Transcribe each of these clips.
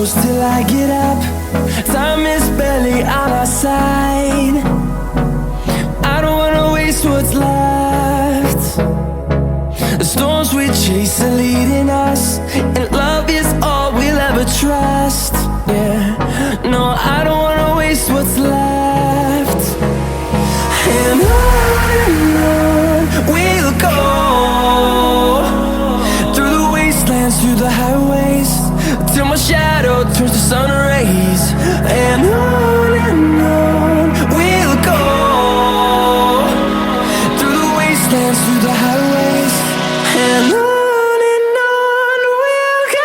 close till I get up. Time is barely on our side. I don't wanna waste what's left. The storms we chase are leading us, and love is all we'll ever trust. Yeah, no, I don't wanna waste what's left. And on we'll go, through the wastelands, through the highways, till my shadow turns to sun rays. And on we'll go, through the wastelands, through the highways, and on we'll go.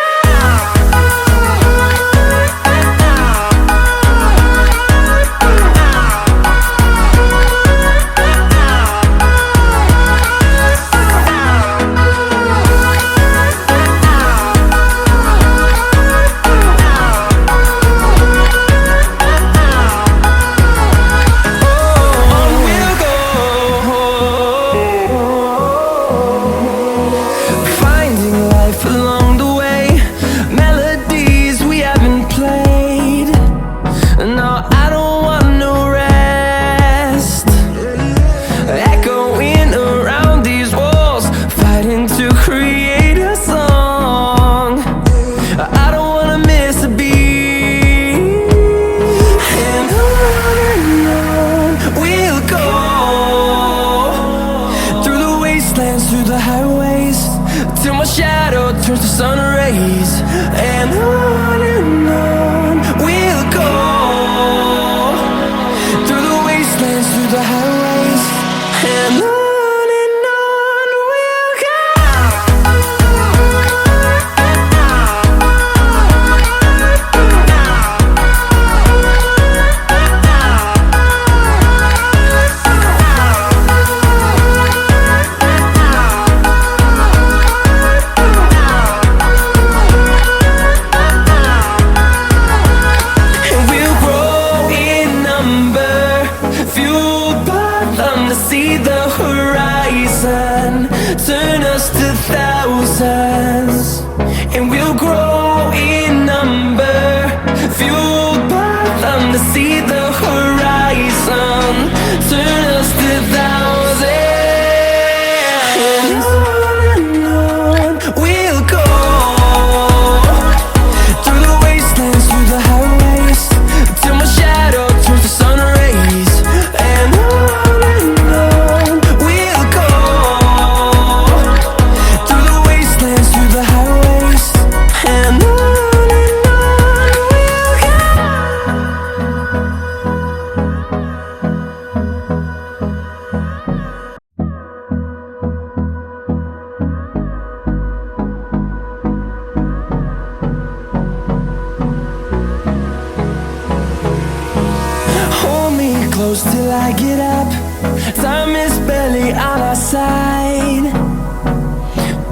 Through the highways, till my shadow turns to sun rays. And on we'll go, through the wastelands, through the highways, and on we'll go. See the horizon, turn us to thousands, and we'll grow in number, fueled by them to see the horizon, turn us to thousands, and on we'll go, through the wastelands, through the highways, till my shadow turns to sun rays. And close till I get up. Time is barely on our side.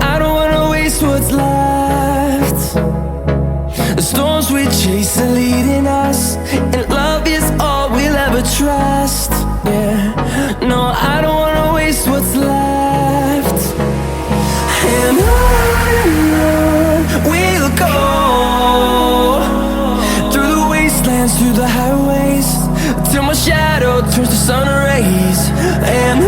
I don't wanna waste what's left. The storms we chase are leading us, and love is all we'll ever trust. Yeah, no, I don't wanna waste what's left. And on we'll go, through the wastelands, through the highways, till my shadow turns to sun rays. And